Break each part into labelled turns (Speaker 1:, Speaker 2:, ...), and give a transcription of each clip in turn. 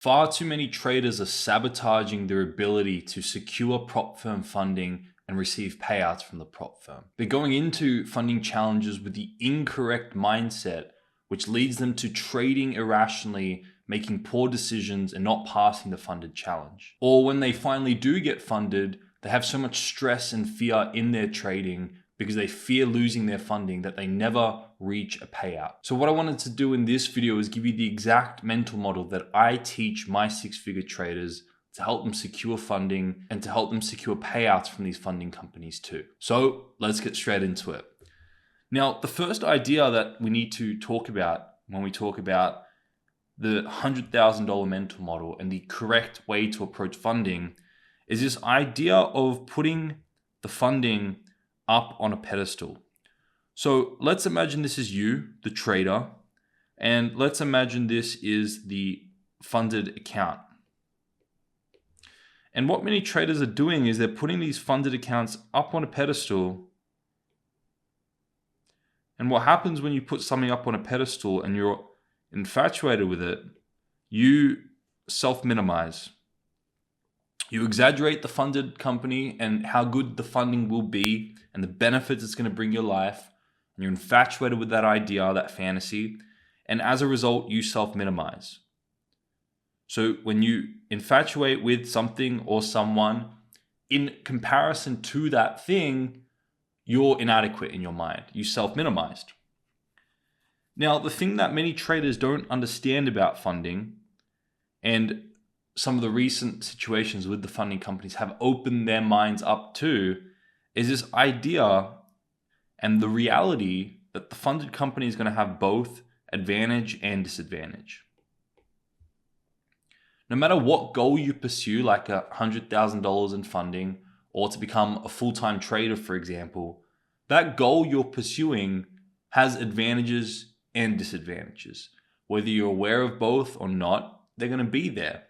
Speaker 1: Far too many traders are sabotaging their ability to secure prop firm funding and receive payouts from the prop firm. They're going into funding challenges with the incorrect mindset, which leads them to trading irrationally, making poor decisions, and not passing the funded challenge. Or when they finally do get funded, they have so much stress and fear in their trading because they fear losing their funding that they never reach a payout. So what I wanted to do in this video is give you the exact mental model that I teach my six-figure traders to help them secure funding and to help them secure payouts from these funding companies too. So let's get straight into it. Now, the first idea that we need to talk about when we talk about the $100,000 mental model and the correct way to approach funding is this idea of putting the funding up on a pedestal. So let's imagine this is you, the trader, and let's imagine this is the funded account. And what many traders are doing is they're putting these funded accounts up on a pedestal. And what happens when you put something up on a pedestal and you're infatuated with it, you self-minimize. You exaggerate the funded company and how good the funding will be and the benefits it's going to bring your life. And you're infatuated with that idea, that fantasy. And as a result, you self-minimize. So when you infatuate with something or someone, in comparison to that thing, you're inadequate in your mind. You self-minimized. Now, the thing that many traders don't understand about funding, and some of the recent situations with the funding companies have opened their minds up to, is this idea and the reality that the funded company is going to have both advantage and disadvantage. No matter what goal you pursue, like $100,000 in funding, or to become a full-time trader, for example, that goal you're pursuing has advantages and disadvantages. Whether you're aware of both or not, they're going to be there.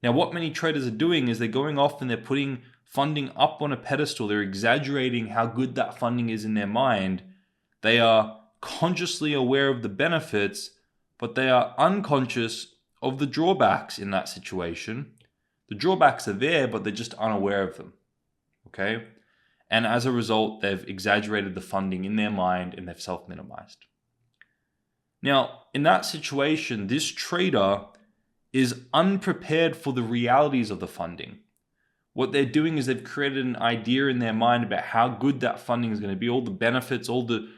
Speaker 1: Now, what many traders are doing is they're going off and they're putting funding up on a pedestal. They're exaggerating how good that funding is in their mind. They are consciously aware of the benefits, but they are unconscious of the drawbacks in that situation. The drawbacks are there, but they're just unaware of them. Okay? And as a result, they've exaggerated the funding in their mind and they've self-minimized. Now, in that situation, this trader is unprepared for the realities of the funding. What they're doing is they've created an idea in their mind about how good that funding is going to be, all the benefits, all the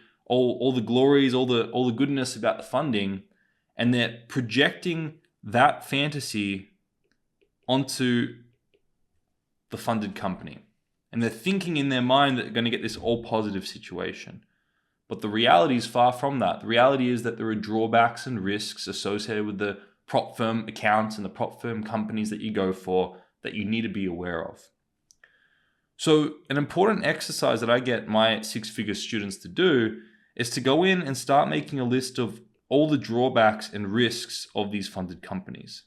Speaker 1: glories, all the goodness about the funding, and they're projecting that fantasy onto the funded company. And they're thinking in their mind that they're going to get this all positive situation. But the reality is far from that. The reality is that there are drawbacks and risks associated with the prop firm accounts and the prop firm companies that you go for that you need to be aware of. So an important exercise that I get my six-figure students to do is to go in and start making a list of all the drawbacks and risks of these funded companies,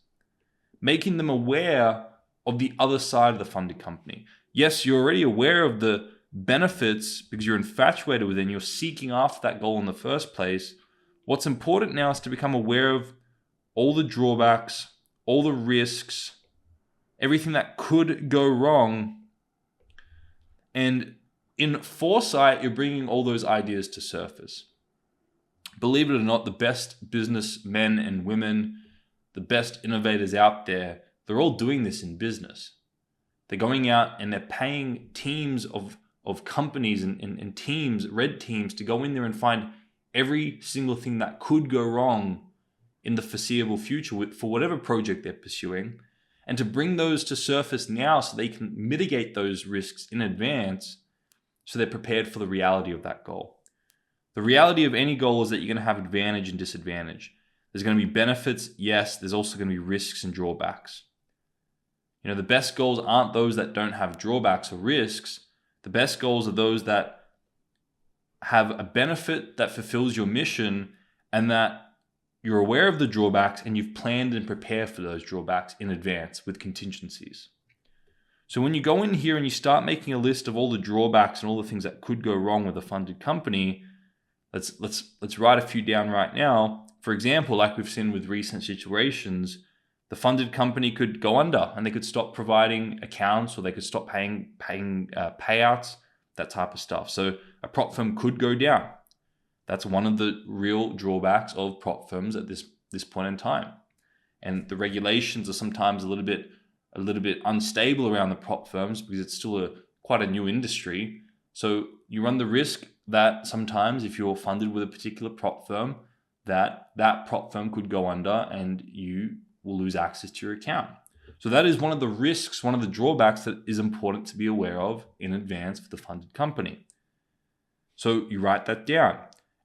Speaker 1: making them aware of the other side of the funded company. Yes, you're already aware of the benefits because you're infatuated with it and you're seeking after that goal in the first place. What's important now is to become aware of all the drawbacks, all the risks, everything that could go wrong. And in foresight, you're bringing all those ideas to surface. Believe it or not, the best businessmen and women, the best innovators out there, they're all doing this in business. They're going out and they're paying teams of companies and teams, red teams, to go in there and find every single thing that could go wrong in the foreseeable future for whatever project they're pursuing, and to bring those to surface now so they can mitigate those risks in advance so they're prepared for the reality of that goal. The reality of any goal is that you're going to have advantage and disadvantage. There's going to be benefits, yes. There's also going to be risks and drawbacks. You know, the best goals aren't those that don't have drawbacks or risks. The best goals are those that have a benefit that fulfills your mission and that you're aware of the drawbacks and you've planned and prepared for those drawbacks in advance with contingencies. So when you go in here and you start making a list of all the drawbacks and all the things that could go wrong with a funded company, let's write a few down right now. For example, like we've seen with recent situations, the funded company could go under and they could stop providing accounts, or they could stop paying payouts, that type of stuff. So a prop firm could go down. That's one of the real drawbacks of prop firms at this point in time. And the regulations are sometimes a little bit unstable around the prop firms because it's still quite a new industry. So you run the risk that sometimes if you're funded with a particular prop firm, that prop firm could go under and you will lose access to your account. So that is one of the risks, one of the drawbacks that is important to be aware of in advance for the funded company. So you write that down.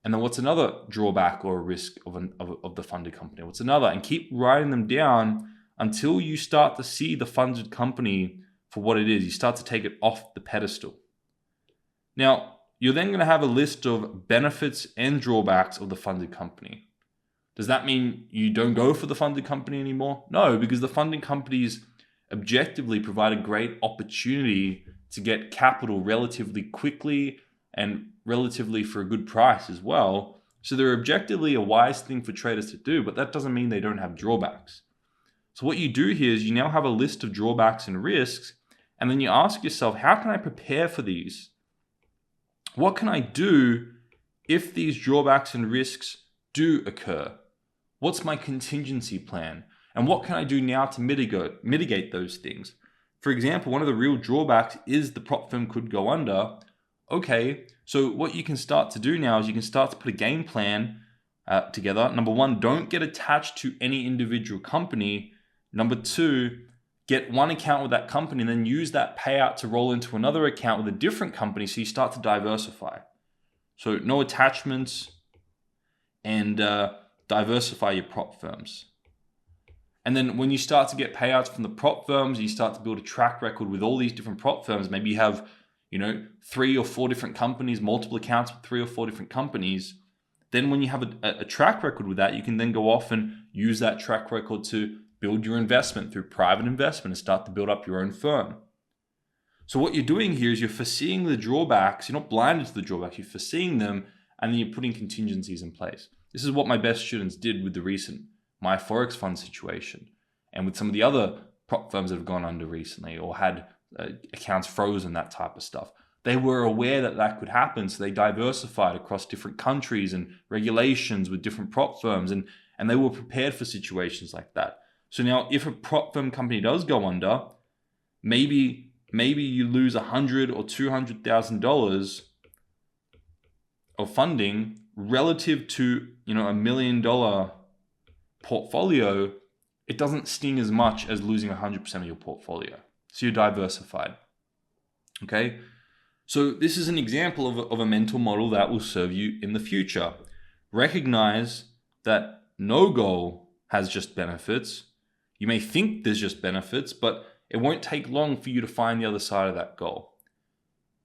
Speaker 1: And then what's another drawback or a risk of the funded company? What's another? And keep writing them down until you start to see the funded company for what it is. You start to take it off the pedestal. Now, you're then going to have a list of benefits and drawbacks of the funded company. Does that mean you don't go for the funded company anymore? No, because the funding companies objectively provide a great opportunity to get capital relatively quickly and relatively for a good price as well. So they're objectively a wise thing for traders to do, but that doesn't mean they don't have drawbacks. So what you do here is you now have a list of drawbacks and risks, and then you ask yourself, how can I prepare for these? What can I do if these drawbacks and risks do occur? What's my contingency plan? And what can I do now to mitigate those things? For example, one of the real drawbacks is the prop firm could go under. Okay, so what you can start to do now is you can start to put a game plan together. Number one, don't get attached to any individual company. Number two, get one account with that company and then use that payout to roll into another account with a different company, so you start to diversify. So no attachments, and diversify your prop firms. And then when you start to get payouts from the prop firms, you start to build a track record with all these different prop firms. Maybe you have 3 or 4 different companies, multiple accounts with 3 or 4 different companies. Then when you have a track record with that, you can then go off and use that track record to build your investment through private investment and start to build up your own firm. So what you're doing here is you're foreseeing the drawbacks. You're not blinded to the drawbacks, you're foreseeing them, and then you're putting contingencies in place. This is what my best students did with the recent My Forex Fund situation, and with some of the other prop firms that have gone under recently or had accounts frozen, that type of stuff. They were aware that that could happen, so they diversified across different countries and regulations with different prop firms, and they were prepared for situations like that. So now if a prop firm company does go under, maybe you lose $100,000 or $200,000 of funding relative to $1 million portfolio. It doesn't sting as much as losing 100% of your portfolio. So you're diversified. Okay, so this is an example of a mental model that will serve you in the future. Recognize that no goal has just benefits. You may think there's just benefits, but it won't take long for you to find the other side of that goal.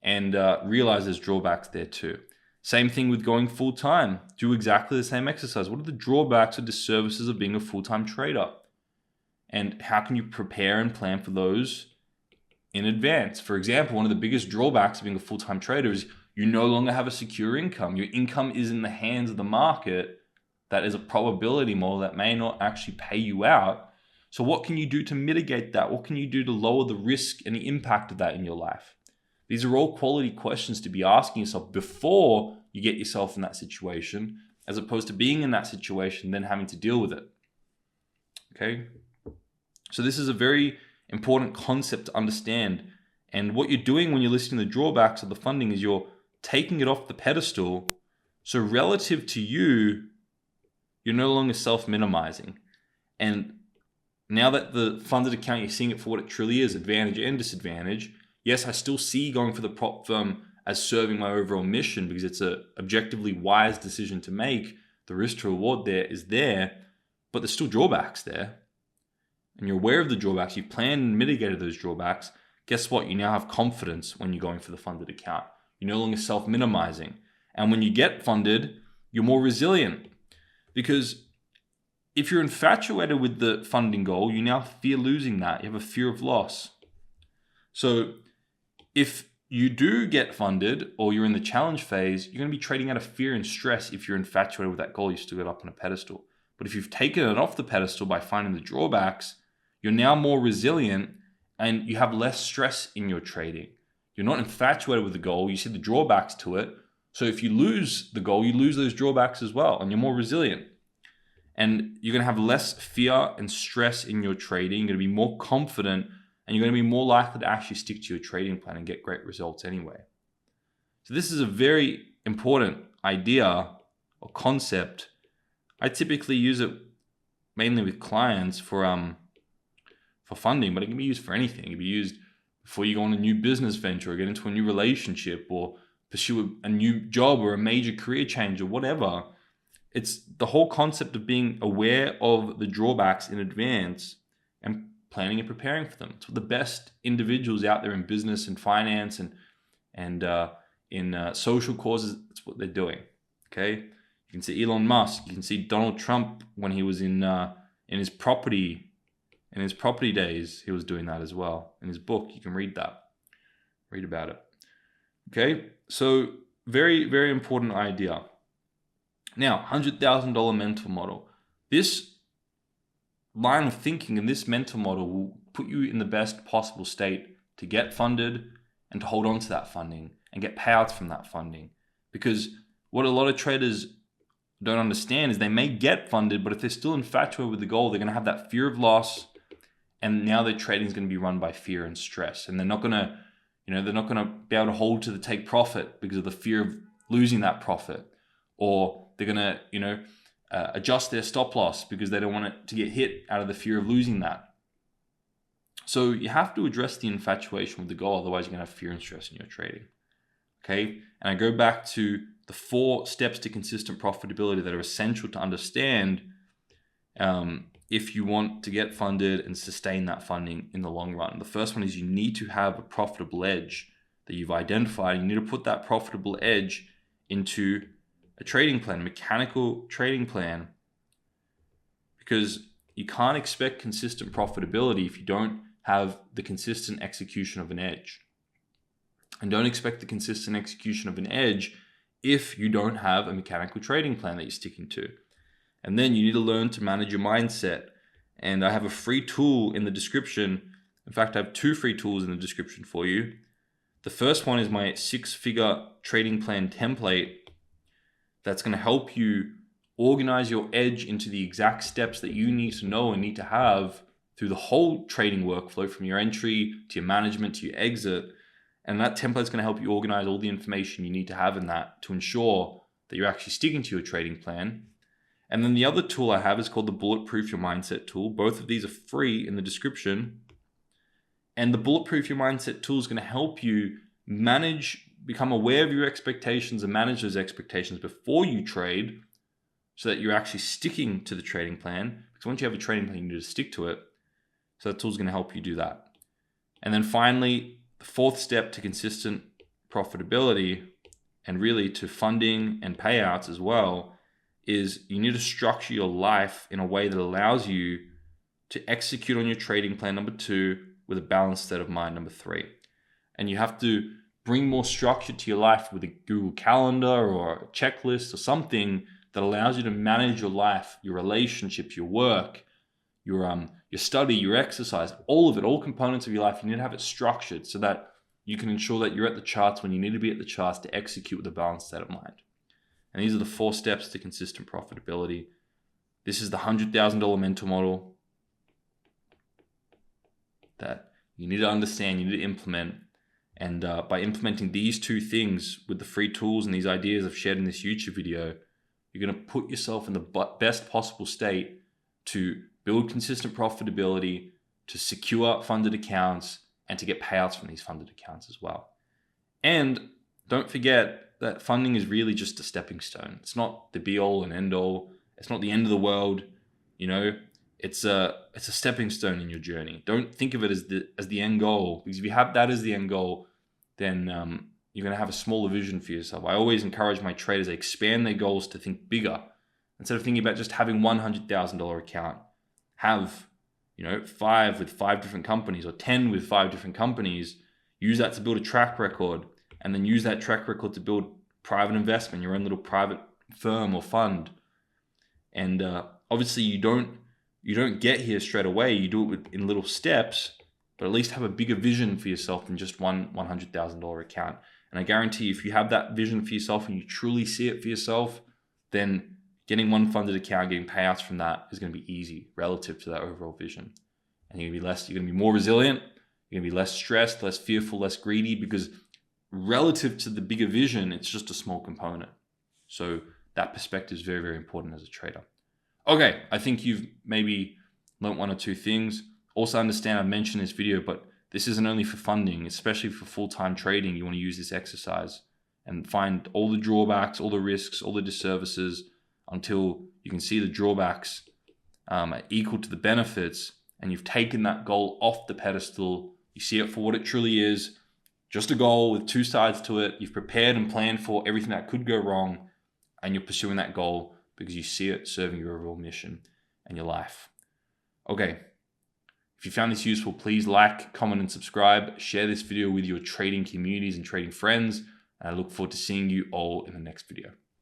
Speaker 1: And realize there's drawbacks there too. Same thing with going full-time. Do exactly the same exercise. What are the drawbacks or disservices of being a full-time trader? And how can you prepare and plan for those in advance? For example, one of the biggest drawbacks of being a full-time trader is you no longer have a secure income. Your income is in the hands of the market. That is a probability model that may not actually pay you out. So what can you do to mitigate that? What can you do to lower the risk and the impact of that in your life? These are all quality questions to be asking yourself before you get yourself in that situation, as opposed to being in that situation and then having to deal with it. Okay? So this is a very important concept to understand. And what you're doing when you're listing the drawbacks of the funding is you're taking it off the pedestal. So relative to you, you're no longer self-minimizing. And now that the funded account, you're seeing it for what it truly is, advantage and disadvantage. Yes, I still see going for the prop firm as serving my overall mission because it's an objectively wise decision to make. The risk to reward there is there, but there's still drawbacks there. And you're aware of the drawbacks. You've planned and mitigated those drawbacks. Guess what? You now have confidence when you're going for the funded account. You're no longer self-minimizing. And when you get funded, you're more resilient. Because if you're infatuated with the funding goal, you now fear losing that. You have a fear of loss. So if you do get funded or you're in the challenge phase, you're going to be trading out of fear and stress if you're infatuated with that goal you stood up on a pedestal. But if you've taken it off the pedestal by finding the drawbacks, you're now more resilient and you have less stress in your trading. You're not infatuated with the goal. You see the drawbacks to it. So if you lose the goal, you lose those drawbacks as well, and you're more resilient. And you're going to have less fear and stress in your trading. You're going to be more confident, and you're going to be more likely to actually stick to your trading plan and get great results anyway. So this is a very important idea or concept. I typically use it mainly with clients for funding, but it can be used for anything. It can be used before you go on a new business venture or get into a new relationship or pursue a new job or a major career change or whatever. It's the whole concept of being aware of the drawbacks in advance and planning and preparing for them. It's what the best individuals out there in business and finance and in social causes, it's what they're doing. Okay, you can see Elon Musk, you can see Donald Trump when he was in his property days. He was doing that as well. In his book, you can read about it. Okay, so very, very important idea. Now, $100,000 mental model. This line of thinking and this mental model will put you in the best possible state to get funded and to hold on to that funding and get payouts from that funding. Because what a lot of traders don't understand is they may get funded, but if they're still infatuated with the goal, they're going to have that fear of loss, and now their trading is going to be run by fear and stress, and they're not going to be able to hold to the take profit because of the fear of losing that profit, or they're going to adjust their stop loss because they don't want it to get hit out of the fear of losing that. So you have to address the infatuation with the goal, otherwise you're going to have fear and stress in your trading. Okay, and I go back to the 4 steps to consistent profitability that are essential to understand if you want to get funded and sustain that funding in the long run. The first one is you need to have a profitable edge that you've identified. You need to put that profitable edge into a trading plan, a mechanical trading plan, because you can't expect consistent profitability if you don't have the consistent execution of an edge. And don't expect the consistent execution of an edge if you don't have a mechanical trading plan that you're sticking to. And then you need to learn to manage your mindset. And I have a free tool in the description. In fact, I have 2 free tools in the description for you. The first one is my 6-figure trading plan template that's going to help you organize your edge into the exact steps that you need to know and need to have through the whole trading workflow, from your entry to your management to your exit. And that template is going to help you organize all the information you need to have in that to ensure that you're actually sticking to your trading plan. And then the other tool I have is called the Bulletproof Your Mindset tool. Both of these are free in the description. And the Bulletproof Your Mindset tool is going to help you become aware of your expectations and manage those expectations before you trade, so that you're actually sticking to the trading plan. Because once you have a trading plan, you need to stick to it. So that tool is going to help you do that. And then finally, the 4th step to consistent profitability, and really to funding and payouts as well, is you need to structure your life in a way that allows you to execute on your trading plan, number 2, with a balanced state of mind, number 3. And you have to bring more structure to your life with a Google Calendar or a checklist or something that allows you to manage your life, your relationships, your work, your study, your exercise, all of it, all components of your life. You need to have it structured so that you can ensure that you're at the charts when you need to be at the charts to execute with a balanced state of mind. And these are the 4 steps to consistent profitability. This is the $100,000 mental model that you need to understand, you need to implement. And by implementing these 2 things with the free tools and these ideas I've shared in this YouTube video, you're going to put yourself in the best possible state to build consistent profitability, to secure funded accounts, and to get payouts from these funded accounts as well. And don't forget that funding is really just a stepping stone. It's not the be all and end all. It's not the end of the world. It's a stepping stone in your journey. Don't think of it as the end goal, because if you have that as the end goal, then you're going to have a smaller vision for yourself. I always encourage my traders to expand their goals to think bigger. Instead of thinking about just having $100,000 account, have 5 with 5 different companies, or 10 with 5 different companies. Use that to build a track record, and then use that track record to build private investment, your own little private firm or fund. And Obviously, you don't get here straight away. You do it in little steps, but at least have a bigger vision for yourself than just one $100,000 account. And I guarantee you, if you have that vision for yourself and you truly see it for yourself, then getting one funded account, getting payouts from that is going to be easy relative to that overall vision. And you're going to be more resilient. You're going to be less stressed, less fearful, less greedy, because relative to the bigger vision, it's just a small component. So that perspective is very, very important as a trader. Okay, I think you've maybe learned one or two things. Also understand, I've mentioned this video, but this isn't only for funding, especially for full-time trading. You want to use this exercise and find all the drawbacks, all the risks, all the disservices until you can see the drawbacks are equal to the benefits, and you've taken that goal off the pedestal. You see it for what it truly is, just a goal with two sides to it. You've prepared and planned for everything that could go wrong, and you're pursuing that goal because you see it serving your overall mission and your life. Okay, if you found this useful, please like, comment, and subscribe. Share this video with your trading communities and trading friends. And I look forward to seeing you all in the next video.